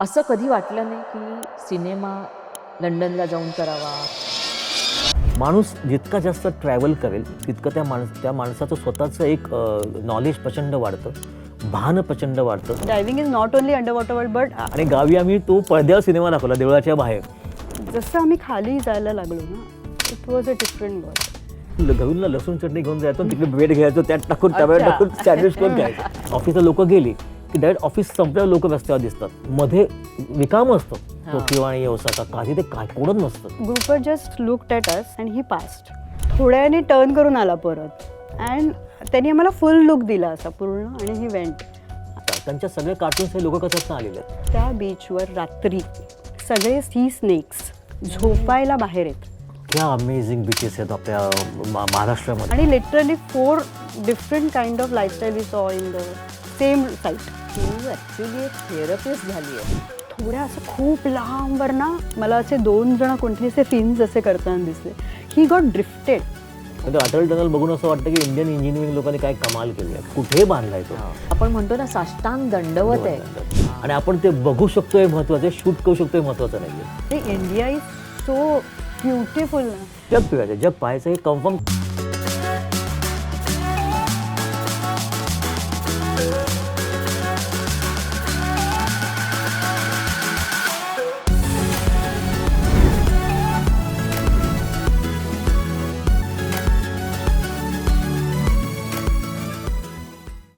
असं कधी वाटलं नाही की सिनेमा लंडनला जाऊन करावा? माणूस जितका जास्त ट्रॅव्हल करेल तितकं त्या माणसाचं स्वतःचं एक नॉलेज प्रचंड वाढतं, भान प्रचंड वाढतं. Diving is not only under water world but आणि गावी आम्ही तो पडद्यावर सिनेमा दाखवला देवळाच्या बाहेर. जसं आम्ही खाली जायला लागलो ना, it was a different world. घरून लसूण चटणी घेऊन जायचो, तिकडे ब्रेड घ्यायचो, त्यात टाकून टमॅटो टाकून सँडविच करून घ्यायचं. ऑफिसला लोक गेली की डायरेक्ट ऑफिस संपल्यावर लोक रस्त्यावर दिसतात. मध्ये विकाम असतो तो किंवा आणि व्यवसायाचा काही ते काय कोणच नसतं. Grouper just looked at us and he passed. थोड्याने टर्न करून आला परत अँड त्यांनी आम्हाला फुल लुक दिला असा पूर्ण आणि ही वेंट. त्यांच्या सगळे कार्टून्स हे लोक कशात आलेले आहेत. त्या बीचवर रात्री सगळे सी स्नेक्स झोपायला बाहेर येत. क्या अमेझिंग बीचेस आहेत आपल्या महाराष्ट्रामध्ये. आणि literally 4 different kind of lifestyle we saw in the same site. तू ॲक्च्युली एक थेरपिस्ट झाली आहे. थोड्या असं खूप लांबवर ना मला असे 2 जण कोणते असे फिन्स असे करताना दिसले. He got drifted. म्हणजे अटल टनल बघून असं वाटतं की इंडियन इंजिनिअरिंग लोकांनी काय कमाल केली आहे. कुठे बांधलाय तो. आपण म्हणतो ना साष्टांग दंडवत आहे. आणि आपण ते बघू शकतोय महत्वाचं, शूट करू शकतोय महत्वाचं नाहीये. ते इंडिया इज सो ब्युटिफुल ना. जग फिरायचं, जग पाहायचं हे कन्फर्म.